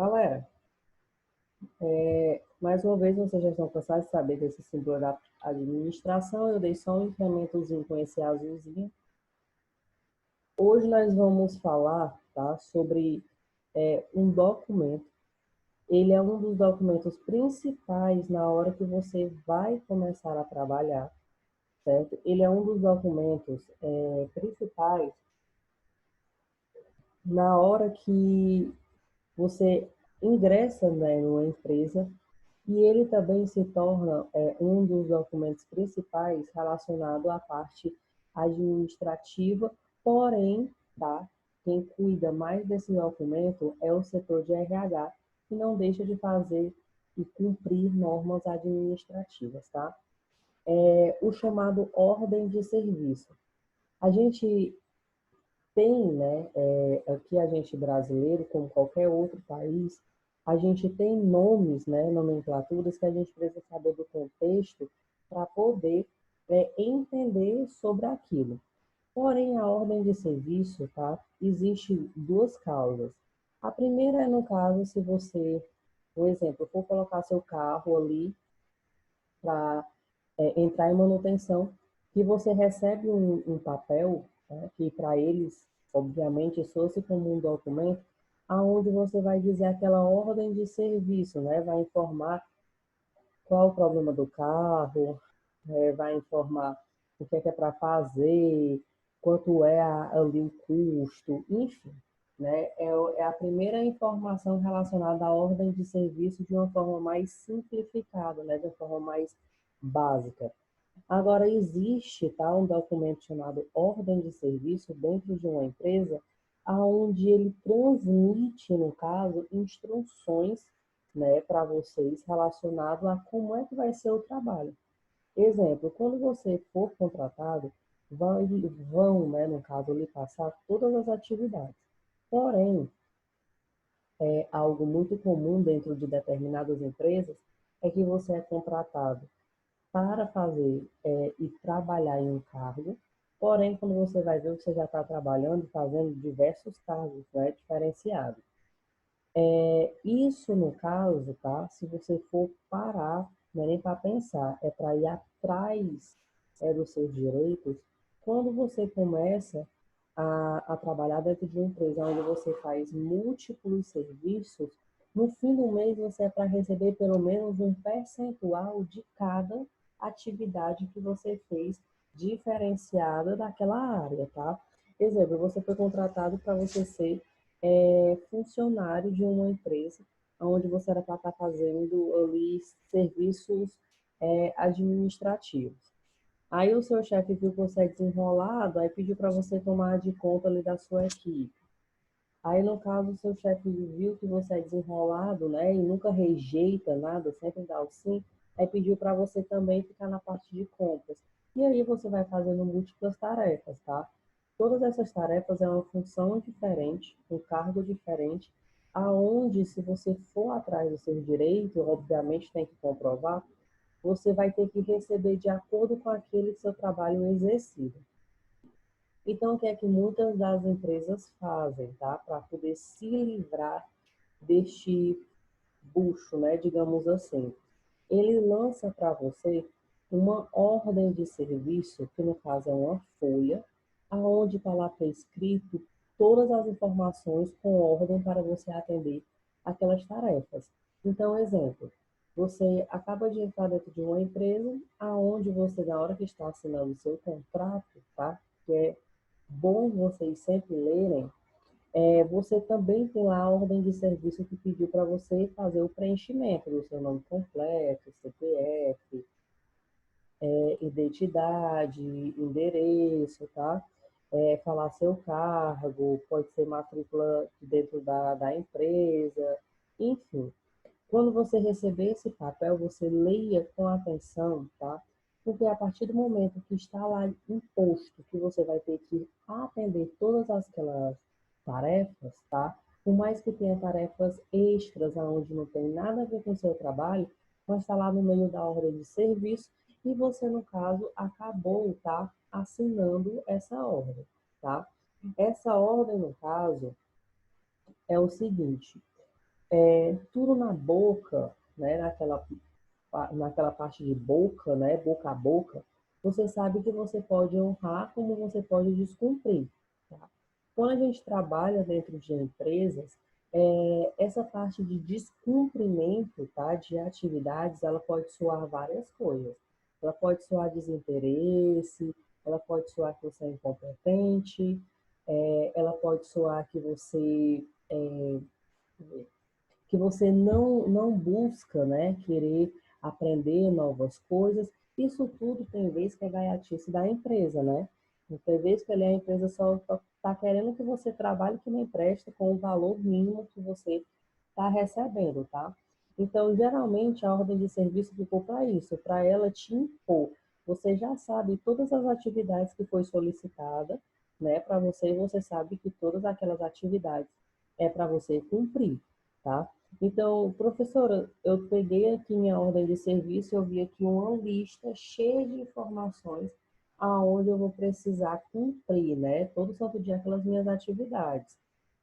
Galera, mais uma vez vocês já estão cansados de saber desse símbolo da administração. Eu dei só um incrementozinho com esse azulzinho. Hoje nós vamos falar, tá, sobre um documento. Ele é um dos documentos principais na hora que você vai começar a trabalhar, certo? Ele é um dos documentos principais na hora que você ingressa, né, numa empresa. E ele também se torna um dos documentos principais relacionado à parte administrativa, porém, tá? Quem cuida mais desse documento é o setor de RH, que não deixa de fazer e cumprir normas administrativas, tá? O chamado ordem de serviço. A gente tem, né, aqui a gente brasileiro, como qualquer outro país, a gente tem nomes, né, nomenclaturas que a gente precisa saber do contexto para poder entender sobre aquilo. Porém, a ordem de serviço, tá, existe duas causas. A primeira é no caso se você, por exemplo, for colocar seu carro ali para entrar em manutenção, que você recebe um papel, né, que para eles, obviamente, soa-se como um documento, aonde você vai dizer aquela ordem de serviço, né? Vai informar qual o problema do carro, vai informar o que é para fazer, quanto é ali o custo, enfim. Né? É a primeira informação relacionada à ordem de serviço de uma forma mais simplificada, né? De uma forma mais básica. Agora, existe tá, um documento chamado Ordem de Serviço dentro de uma empresa, onde ele transmite, no caso, instruções, né, para vocês relacionado a como é que vai ser o trabalho. Exemplo, quando você for contratado, vão, né, no caso, lhe passar todas as atividades. Porém, algo muito comum dentro de determinadas empresas é que você é contratado para fazer e trabalhar em um cargo, porém, quando você vai ver, você já está trabalhando, fazendo diversos cargos, né, diferenciados. Isso, no caso, tá? Se você for parar, não é nem para pensar, é para ir atrás dos seus direitos, quando você começa a trabalhar dentro de uma empresa onde você faz múltiplos serviços, no fim do mês você é para receber pelo menos um percentual de cada atividade que você fez diferenciada daquela área, tá? Exemplo, você foi contratado para você ser funcionário de uma empresa, onde você era para estar fazendo ali serviços administrativos. Aí o seu chefe viu que você é desenrolado, aí pediu para você tomar de conta ali da sua equipe. Aí, no caso, o seu chefe viu que você é desenrolado, né, e nunca rejeita nada, sempre dá o sim, aí pediu para você também ficar na parte de compras. E aí você vai fazendo múltiplas tarefas, tá? Todas essas tarefas é uma função diferente, um cargo diferente, aonde se você for atrás do seu direito, obviamente tem que comprovar, você vai ter que receber de acordo com aquele seu trabalho exercido. Então, o que é que muitas das empresas fazem, tá? Para poder se livrar deste bucho, né? Digamos assim. Ele lança para você uma ordem de serviço, que no caso é uma folha, aonde está lá prescrito todas as informações com ordem para você atender aquelas tarefas. Então, exemplo, você acaba de entrar dentro de uma empresa, aonde você, na hora que está assinando o seu contrato, tá? Que é bom vocês sempre lerem, você também tem lá a ordem de serviço que pediu para você fazer o preenchimento do seu nome completo, CPF, identidade, endereço, tá? Falar seu cargo, pode ser matrícula dentro da empresa, enfim. Quando você receber esse papel, você leia com atenção, tá? Porque a partir do momento que está lá imposto que você vai ter que atender todas aquelas tarefas, tá? Por mais que tenha tarefas extras, onde não tem nada a ver com o seu trabalho, mas está lá no meio da ordem de serviço e você, no caso, acabou, tá? Assinando essa ordem, tá? Essa ordem, no caso, é o seguinte. tudo na boca, né, naquela parte de boca, né, boca a boca, você sabe que você pode honrar como você pode descumprir. Tá? Quando a gente trabalha dentro de empresas, essa parte de descumprimento, tá, de atividades, ela pode soar várias coisas. Ela pode soar desinteresse, ela pode soar que você é incompetente, ela pode soar que você não busca, né, querer aprender novas coisas. Isso tudo tem vez que é gaiatice da empresa, né? Tem vez que a empresa só está querendo que você trabalhe que nem presta com o valor mínimo que você está recebendo, tá? Então, geralmente, a ordem de serviço ficou para isso, para ela te impor. Você já sabe todas as atividades que foi solicitada, né, para você, e você sabe que todas aquelas atividades é para você cumprir, tá? Então, professora, eu peguei aqui minha ordem de serviço, eu vi aqui uma lista cheia de informações aonde eu vou precisar cumprir, né? Todo santo dia aquelas minhas atividades.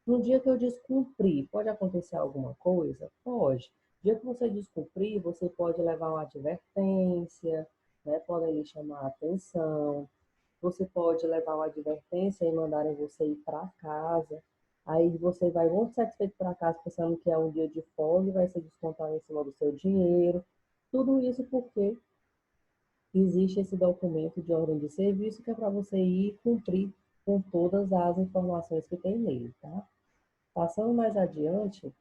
No dia que eu descumprir, pode acontecer alguma coisa? Pode. No dia que você descumprir, você pode levar uma advertência, né? Podem lhe chamar a atenção. Você pode levar uma advertência e mandarem você ir para casa. Aí você vai muito satisfeito para casa, pensando que é um dia de folga e vai ser descontado em cima do seu dinheiro. Tudo isso porque existe esse documento de ordem de serviço que é para você ir cumprir com todas as informações que tem nele, tá? Passando mais adiante,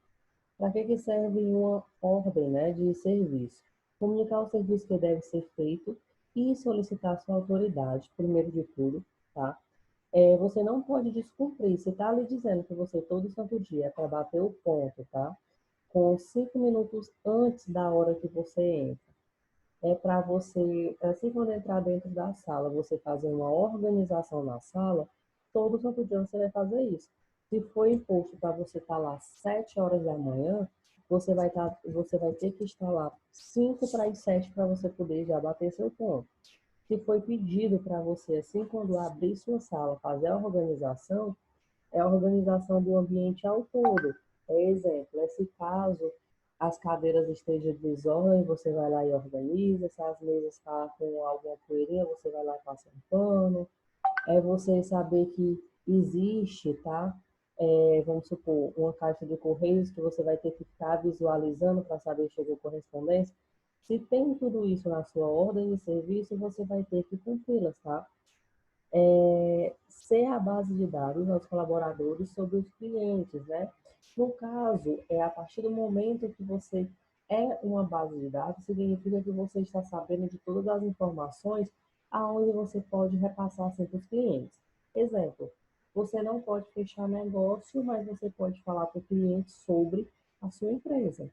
para que serve uma ordem, né, de serviço? Comunicar o serviço que deve ser feito e solicitar sua autoridade, primeiro de tudo, tá? Você não pode descumprir. Se está ali dizendo que você todo santo dia é para bater o ponto, tá? Com 5 minutos antes da hora que você entra. É para você, assim quando entrar dentro da sala, você fazer uma organização na sala, todo santo dia você vai fazer isso. Se for imposto para você estar lá às 7 horas da manhã, você vai ter que estar lá 5 para as 7 para você poder já bater seu ponto. Se foi pedido para você, assim, quando abrir sua sala, fazer a organização, é a organização do ambiente ao todo. Exemplo, se caso as cadeiras estejam em desordem, você vai lá e organiza. Se as mesas estão com alguma poeirinha, você vai lá e passa um pano. É você saber que existe, tá? Vamos supor, uma caixa de correios que você vai ter que ficar visualizando para saber se chegou correspondência. Se tem tudo isso na sua ordem de serviço, você vai ter que cumpri-las, tá? Ser a base de dados aos colaboradores sobre os clientes, né? No caso, a partir do momento que você é uma base de dados, significa que você está sabendo de todas as informações aonde você pode repassar assim para os clientes. Exemplo, você não pode fechar negócio, mas você pode falar para o cliente sobre a sua empresa,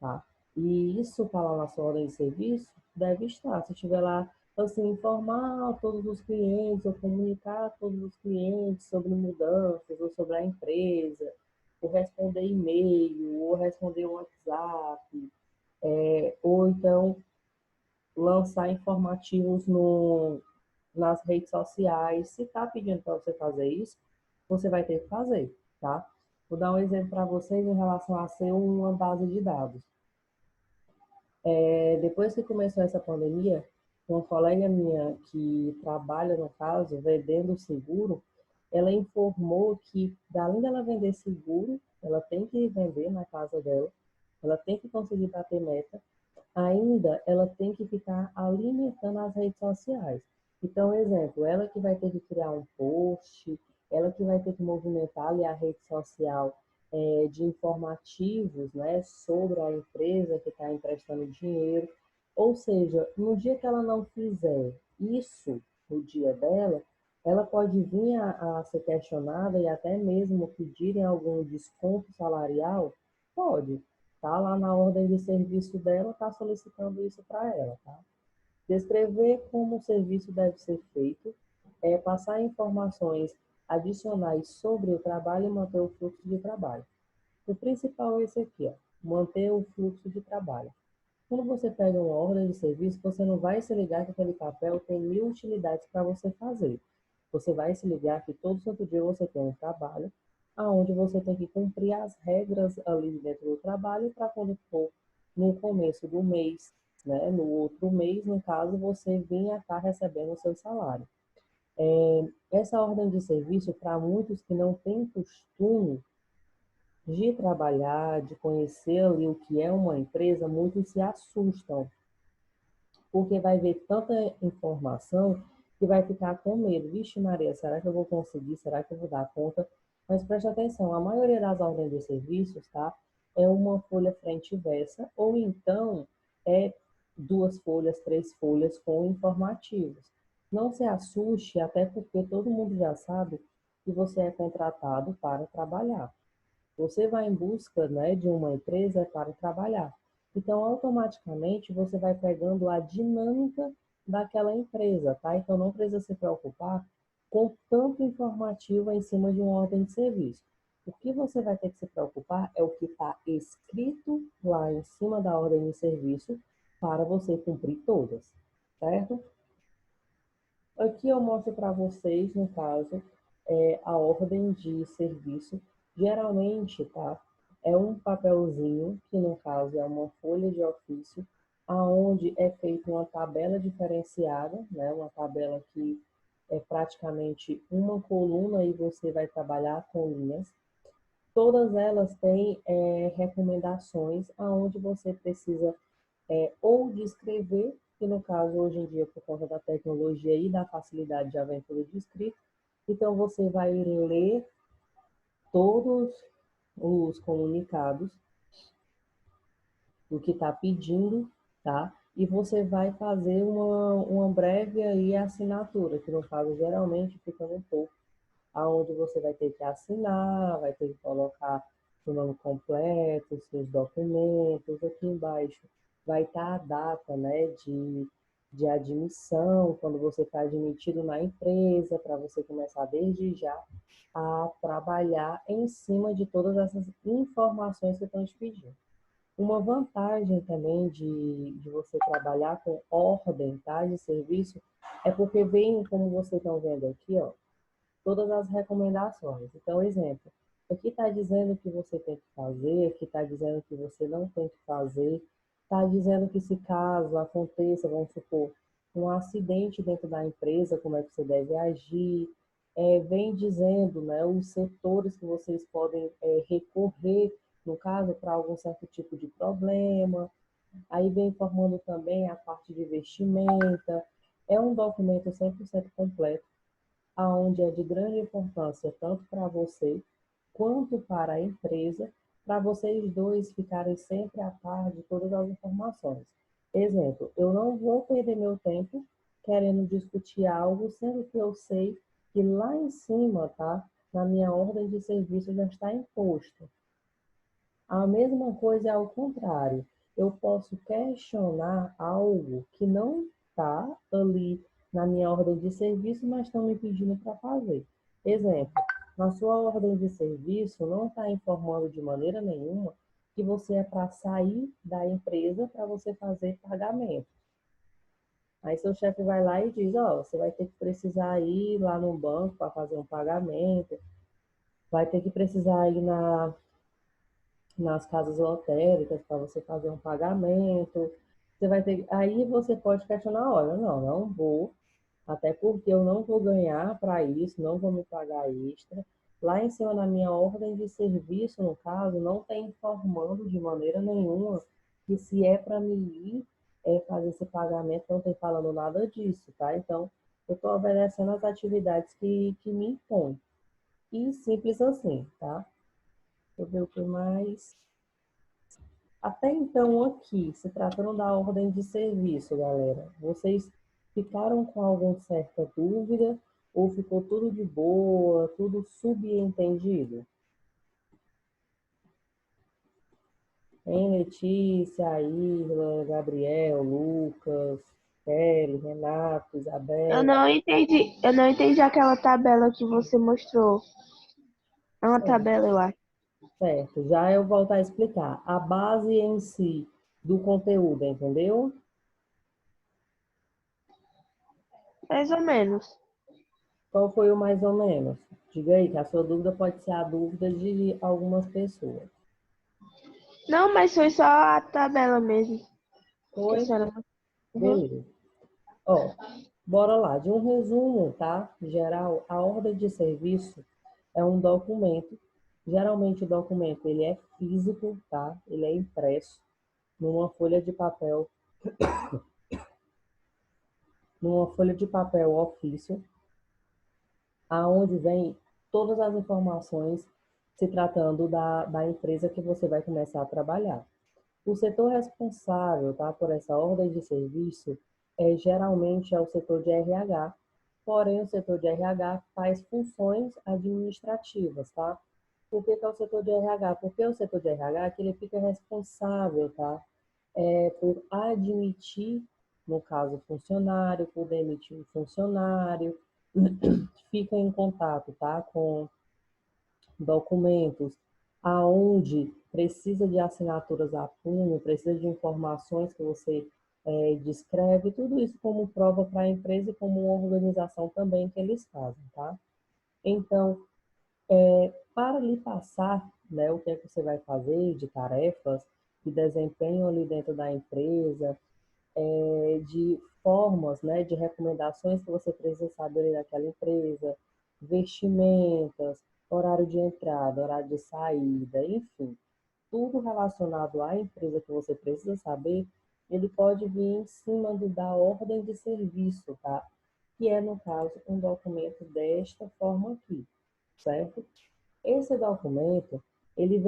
tá? E isso está lá na sua ordem de serviço, deve estar. Se estiver lá, assim, informar a todos os clientes, ou comunicar a todos os clientes sobre mudanças, ou sobre a empresa, ou responder e-mail, ou responder WhatsApp, ou então lançar informativos nas redes sociais. Se está pedindo para você fazer isso, você vai ter que fazer, tá? Vou dar um exemplo para vocês em relação a ser uma base de dados. Depois que começou essa pandemia, uma colega minha que trabalha, no caso, vendendo seguro, ela informou que, além dela vender seguro, ela tem que vender na casa dela, ela tem que conseguir bater meta, ainda ela tem que ficar alimentando as redes sociais. Então, exemplo, ela que vai ter que criar um post, ela que vai ter que movimentar ali a rede social de informativos, né, sobre a empresa que está emprestando dinheiro. Ou seja, no dia que ela não fizer isso no dia dela, ela pode vir a ser questionada e até mesmo pedirem algum desconto salarial? Pode. Tá lá na ordem de serviço dela, está solicitando isso para ela, tá? Descrever como o serviço deve ser feito, passar informações adicionais sobre o trabalho e manter o fluxo de trabalho. O principal é esse aqui, ó, manter o fluxo de trabalho. Quando você pega uma ordem de serviço, você não vai se ligar que aquele papel tem 1.000 utilidades para você fazer. Você vai se ligar que todo santo dia você tem um trabalho, aonde você tem que cumprir as regras ali dentro do trabalho para quando for no começo do mês, né, no outro mês, no caso, você vinha estar recebendo o seu salário. Essa ordem de serviço, para muitos que não têm costume de trabalhar, de conhecer ali o que é uma empresa, muitos se assustam, porque vai ver tanta informação que vai ficar com medo. Vixe Maria, será que eu vou conseguir? Será que eu vou dar conta? Mas preste atenção, a maioria das ordens de serviços, tá? É uma folha frente e versa, ou então é 2 folhas, 3 folhas com informativos. Não se assuste, até porque todo mundo já sabe que você é contratado para trabalhar. Você vai em busca, né, de uma empresa para trabalhar. Então, automaticamente, você vai pegando a dinâmica daquela empresa, tá? Então, não precisa se preocupar com tanto informativo em cima de uma ordem de serviço. O que você vai ter que se preocupar é o que está escrito lá em cima da ordem de serviço para você cumprir todas, certo? Aqui eu mostro para vocês, no caso, a ordem de serviço. Geralmente, tá? É um papelzinho, que no caso é uma folha de ofício, aonde é feita uma tabela diferenciada, né? Uma tabela que é praticamente uma coluna e você vai trabalhar com linhas. Todas elas têm recomendações aonde você precisa ou de escrever, que no caso hoje em dia, por conta da tecnologia e da facilidade de aventura de escrita, então você vai ler todos os comunicados do que está pedindo, tá? E você vai fazer uma breve aí assinatura, que no caso geralmente fica no topo, aonde você vai ter que assinar, vai ter que colocar o nome completo, seus documentos, aqui embaixo vai estar a data, né, de admissão, quando você está admitido na empresa, para você começar desde já a trabalhar em cima de todas essas informações que estão te pedindo. Uma vantagem também de você trabalhar com ordem, tá, de serviço, é porque vem, como vocês estão vendo aqui, ó, todas as recomendações. Então, exemplo, aqui está dizendo que você tem que fazer, aqui está dizendo que você não tem que fazer, está dizendo que se caso aconteça, vamos supor, um acidente dentro da empresa, como é que você deve agir, vem dizendo, né, os setores que vocês podem recorrer, no caso, para algum certo tipo de problema, aí vem informando também a parte de vestimenta, é um documento 100% completo, aonde é de grande importância tanto para você quanto para a empresa, para vocês dois ficarem sempre a par de todas as informações. Exemplo, eu não vou perder meu tempo querendo discutir algo, sendo que eu sei que lá em cima, tá? Na minha ordem de serviço já está imposto. A mesma coisa é ao contrário. Eu posso questionar algo que não está ali na minha ordem de serviço, mas estão me pedindo para fazer. Exemplo, na sua ordem de serviço não está informando de maneira nenhuma que você é para sair da empresa para você fazer pagamento. Aí seu chefe vai lá e diz, ó, você vai ter que precisar ir lá no banco para fazer um pagamento, vai ter que precisar ir nas casas lotéricas para você fazer um pagamento. Você vai ter, aí você pode questionar, olha, não vou, até porque eu não vou ganhar para isso, não vou me pagar extra. Lá em cima na minha ordem de serviço, no caso, não está informando de maneira nenhuma que se é para me ir fazer esse pagamento, não tem falando nada disso, tá? Então, eu estou obedecendo as atividades que me impõem. E simples assim, tá? Deixa eu ver o que mais. Até então, aqui, se tratando da ordem de serviço, galera, vocês ficaram com alguma certa dúvida ou ficou tudo de boa, tudo subentendido? Hein, Letícia, Irla, Gabriel, Lucas, Kelly, Renato, Isabel. Eu não entendi aquela tabela que você mostrou. É uma tabela, eu acho. Certo, já eu voltar a explicar. A base em si do conteúdo, entendeu? Mais ou menos. Qual foi o mais ou menos? Diga aí, que a sua dúvida pode ser a dúvida de algumas pessoas. Não, mas foi só a tabela mesmo. Que a Foi? senhora... Uhum. Beleza. Ó, bora lá. De um resumo, tá? Geral, a ordem de serviço é um documento. Geralmente o documento ele é físico, tá? Ele é impresso numa folha de papel, numa folha de papel ofício, aonde vem todas as informações se tratando da empresa que você vai começar a trabalhar. O setor responsável, tá, por essa ordem de serviço geralmente é o setor de RH, porém o setor de RH faz funções administrativas, tá? Por que é o setor de RH? Porque o setor de RH é que ele fica responsável, tá, por admitir, no caso, funcionário, por demitir o funcionário, fica em contato, tá, com documentos aonde precisa de assinaturas a punho, precisa de informações que você descreve, tudo isso como prova para a empresa e como uma organização também que eles fazem, tá? Então, para lhe passar, né, o que é que você vai fazer de tarefas, de desempenho ali dentro da empresa, de formas, né, de recomendações que você precisa saber daquela empresa, vestimentas, horário de entrada, horário de saída, enfim, tudo relacionado à empresa que você precisa saber, ele pode vir em cima da ordem de serviço, tá? Que é, no caso, um documento desta forma aqui, certo? Esse documento, ele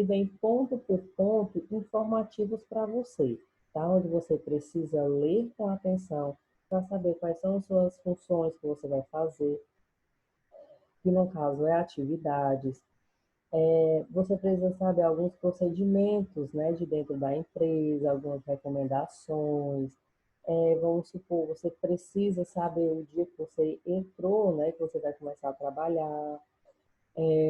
vem ponto por ponto informativos para você, tá? Onde você precisa ler com atenção para saber quais são as suas funções que você vai fazer, que no caso é atividades. Você precisa saber alguns procedimentos, né, de dentro da empresa, algumas recomendações. Vamos supor, você precisa saber o dia que você entrou, né, que você vai começar a trabalhar.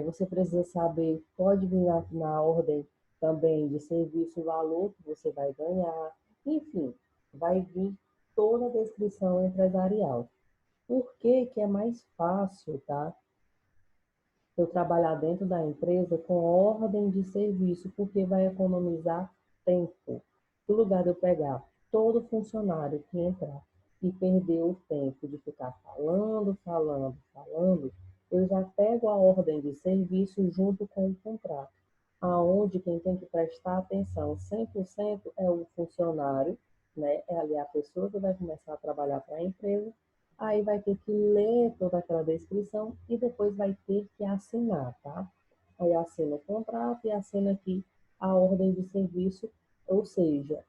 Você precisa saber, pode vir na ordem também de serviço o valor que você vai ganhar, enfim, vai vir toda a descrição empresarial. Por que que é mais fácil, tá? Eu trabalhar dentro da empresa com ordem de serviço, porque vai economizar tempo. No lugar de eu pegar todo funcionário que entrar e perder o tempo de ficar falando, falando, falando, eu já pego a ordem de serviço junto com o contrato, aonde quem tem que prestar atenção 100% é o funcionário, né? É ali a pessoa que vai começar a trabalhar para a empresa, aí vai ter que ler toda aquela descrição e depois vai ter que assinar, tá? Aí assina o contrato e assina aqui a ordem de serviço, ou seja,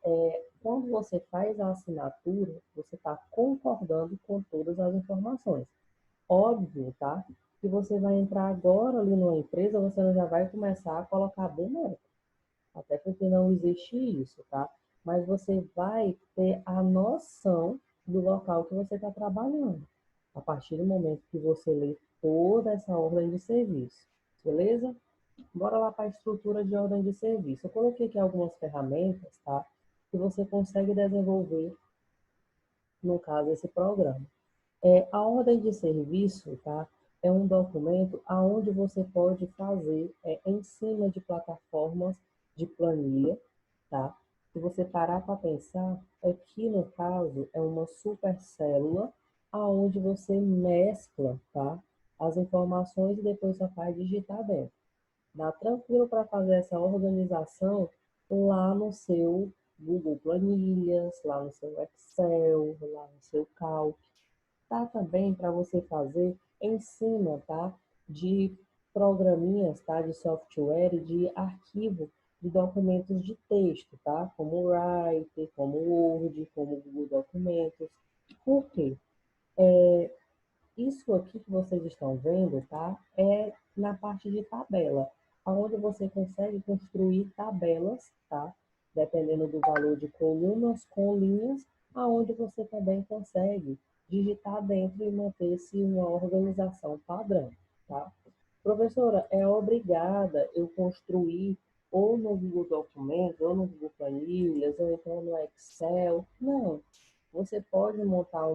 quando você faz a assinatura, você está concordando com todas as informações. Óbvio, tá? Que você vai entrar agora ali numa empresa, você não já vai começar a colocar boneco, até porque não existe isso, tá? Mas você vai ter a noção do local que você está trabalhando, a partir do momento que você lê toda essa ordem de serviço, beleza? Bora lá para a estrutura de ordem de serviço. Eu coloquei aqui algumas ferramentas, tá? Que você consegue desenvolver, no caso, esse programa. A ordem de serviço, tá? É um documento aonde você pode fazer em cima de plataformas de planilha, tá? Se você parar para pensar, aqui no caso é uma supercélula aonde você mescla, tá? As informações e depois só faz digitar dentro. Dá tranquilo para fazer essa organização lá no seu Google Planilhas, lá no seu Excel, lá no seu Calc. Tá também para você fazer em cima, tá? De programinhas, tá? De software e de arquivo de documentos de texto, tá? Como o Writer, como o Word, como o Google Documentos. Por quê? Isso aqui que vocês estão vendo, tá? É na parte de tabela, onde você consegue construir tabelas, tá? Dependendo do valor de colunas com linhas, aonde você também consegue digitar dentro e manter-se uma organização padrão, tá? Professora, é obrigada eu construir ou no Google Documentos, ou no Google Planilhas, ou então no Excel? Não. Você pode montar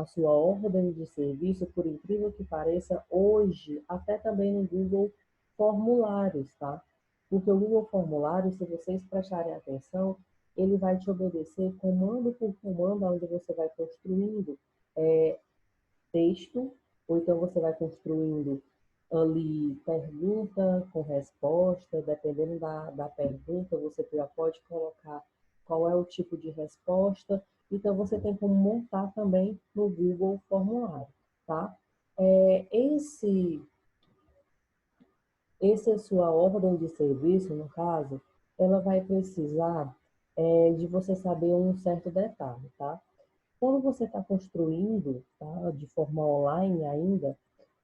a sua ordem de serviço, por incrível que pareça, hoje, até também no Google Formulários, tá? Porque o Google Formulários, se vocês prestarem atenção, ele vai te obedecer comando por comando, onde você vai construindo texto, ou então você vai construindo ali pergunta com resposta, dependendo da pergunta, você já pode colocar qual é o tipo de resposta, então você tem como montar também no Google Formulário, tá? É, essa é a sua ordem de serviço, no caso, ela vai precisar de você saber um certo detalhe, tá? Quando você está construindo, tá, de forma online ainda,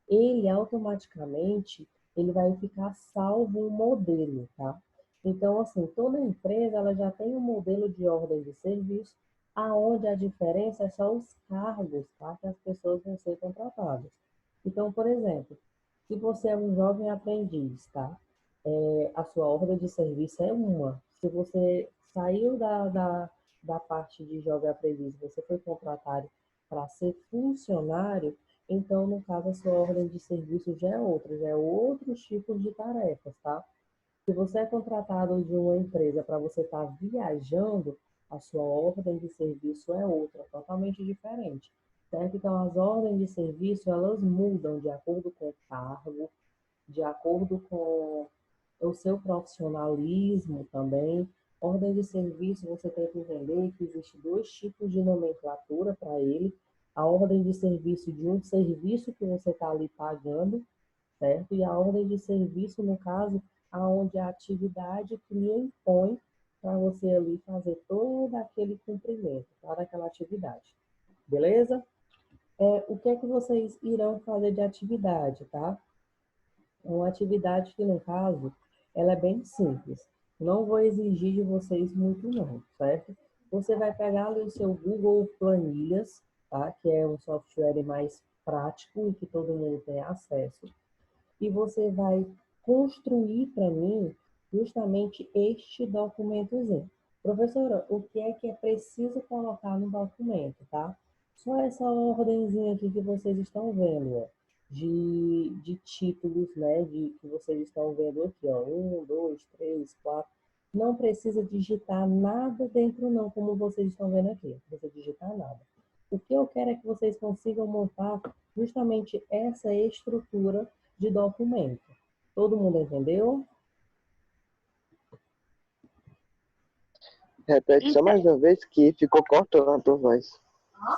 ele automaticamente ele vai ficar salvo um modelo, tá? Então, assim, toda empresa ela já tem um modelo de ordem de serviço, aonde a diferença é só os cargos, tá? Que as pessoas vão ser contratadas. Então, por exemplo, se você é um jovem aprendiz, tá? A sua ordem de serviço é uma. Se você saiu da parte de jovem aprendiz, você foi contratado para ser funcionário, então, no caso, a sua ordem de serviço já é outra, já é outros tipos de tarefas, tá? Se você é contratado de uma empresa para você estar viajando, a sua ordem de serviço é outra, totalmente diferente, certo? Então, as ordens de serviço, elas mudam de acordo com o cargo, de acordo com o seu profissionalismo também. Ordem de serviço, você tem que entender que existe dois tipos de nomenclatura para ele. A ordem de serviço de um serviço que você está ali pagando, certo? E a ordem de serviço, no caso, aonde a atividade que lhe impõe para você ali fazer todo aquele cumprimento, toda aquela atividade. Beleza? O que é que vocês irão fazer de atividade, tá? Uma atividade que, no caso, ela é bem simples. Não vou exigir de vocês muito não, certo? Você vai pegar ali o seu Google Planilhas, tá? Que é um software mais prático e que todo mundo tem acesso. E você vai construir para mim justamente este documentozinho. Professora, o que é preciso colocar no documento, tá? Só essa ordemzinha aqui que vocês estão vendo, ó, de títulos, né, que vocês estão vendo aqui, ó, 1, 2, 3, 4. Não precisa digitar nada dentro não, como vocês estão vendo aqui. Não precisa digitar nada. O que eu quero é que vocês consigam montar justamente essa estrutura de documento. Todo mundo entendeu? Repete só Então, mais uma vez que ficou cortando a tua voz.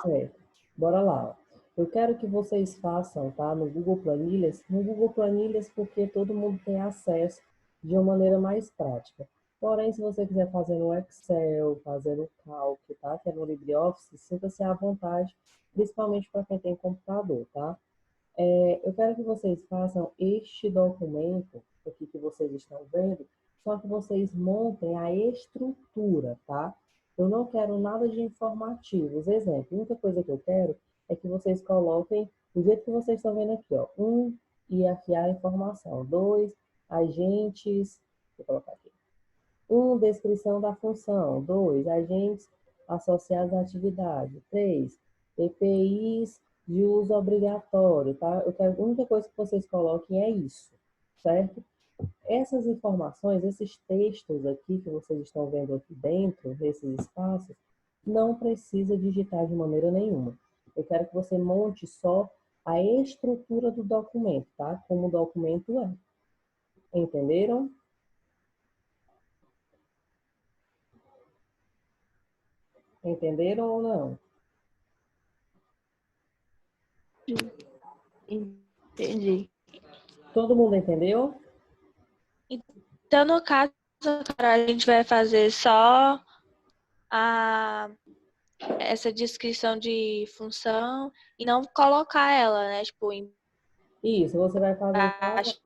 Certo. Bora lá. Eu quero que vocês façam, tá? No Google Planilhas. No Google Planilhas, porque todo mundo tem acesso de uma maneira mais prática. Porém, se você quiser fazer no Excel, fazer no Calc, tá? Que é no LibreOffice, sinta-se à vontade, principalmente para quem tem computador, tá? Eu quero que vocês façam este documento aqui que vocês estão vendo, só que vocês montem a estrutura, tá? Eu não quero nada de informativos. Exemplo, a única coisa que eu quero é que vocês coloquem do jeito que vocês estão vendo aqui, ó. Hierarquia a informação. 2, agentes, vou colocar aqui. 1, descrição da função. 2, agentes associados à atividade. 3, EPIs de uso obrigatório, tá? A única coisa que vocês coloquem é isso, certo? Essas informações, esses textos aqui que vocês estão vendo aqui dentro, nesses espaços, não precisa digitar de maneira nenhuma. Eu quero que você monte só a estrutura do documento, tá? Como o documento é. Entenderam? Entenderam ou não? entendi. Todo mundo entendeu? Então, no caso, cara, a gente vai fazer só essa descrição de função e não colocar ela, né? Tipo, Isso, você vai fazer só, embaixo,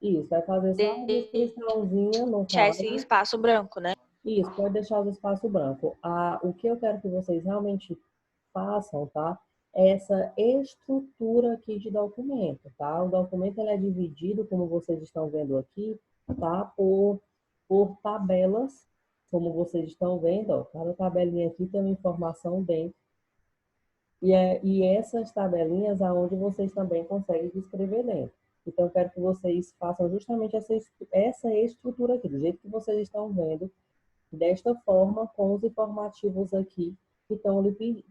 isso, vai fazer só a descriçãozinha no deixar esse caso. espaço branco, né? Isso, pode deixar o espaço branco. O que eu quero que vocês realmente façam, tá? É essa estrutura aqui de documento, tá? O documento ele é dividido, como vocês estão vendo aqui, tá? Por tabelas, como vocês estão vendo, ó. Cada tabelinha aqui tem uma informação dentro E essas tabelinhas aonde vocês também conseguem escrever dentro. Então, eu quero que vocês façam justamente essa estrutura aqui, do jeito que vocês estão vendo, desta forma, com os informativos aqui que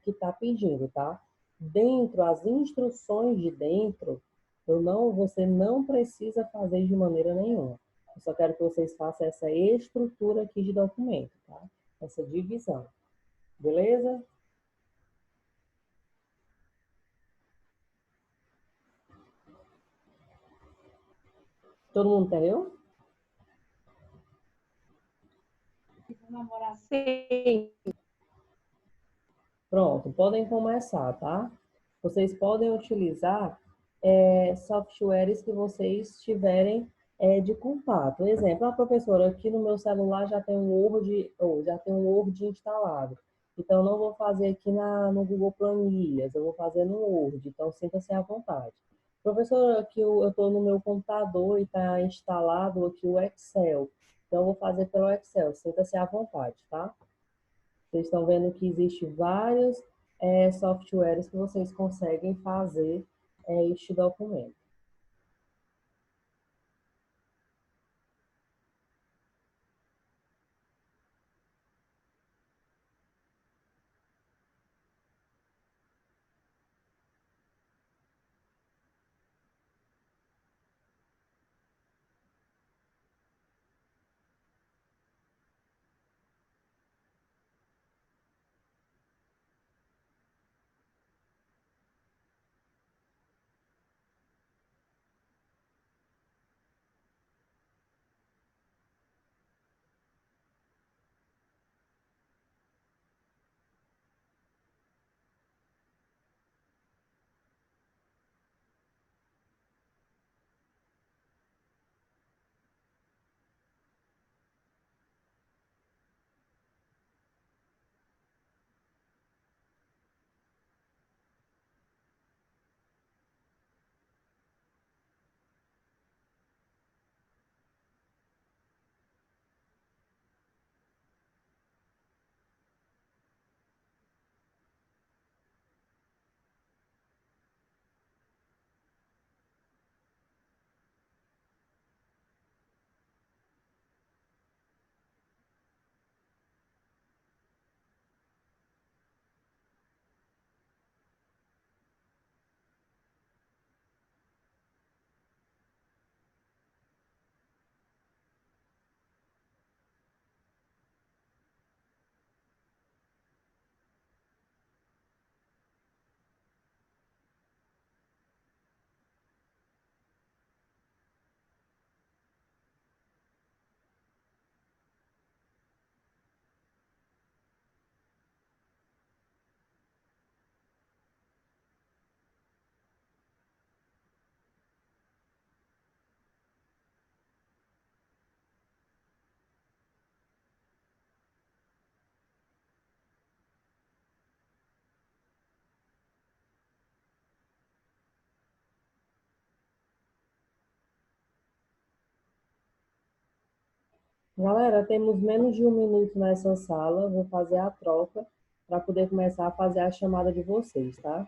está pedindo, tá? Dentro, as instruções de dentro, você não precisa fazer de maneira nenhuma. Eu só quero que vocês façam essa estrutura aqui de documento, tá? Essa divisão. Beleza? Todo mundo entendeu? Sim. Pronto, podem começar, tá? Vocês podem utilizar softwares que vocês tiverem de contato. Exemplo, a professora, aqui no meu celular já tem um Word, ou já tem um Word instalado. Então, não vou fazer aqui no Google Planilhas, eu vou fazer no Word. Então, sinta-se à vontade. Professora, aqui eu estou no meu computador e está instalado aqui o Excel. Então, eu vou fazer pelo Excel. Sinta-se à vontade, tá? Vocês estão vendo que existe vários softwares que vocês conseguem fazer este documento. Galera, temos menos de um minuto nessa sala. Vou fazer a troca para poder começar a fazer a chamada de vocês, tá?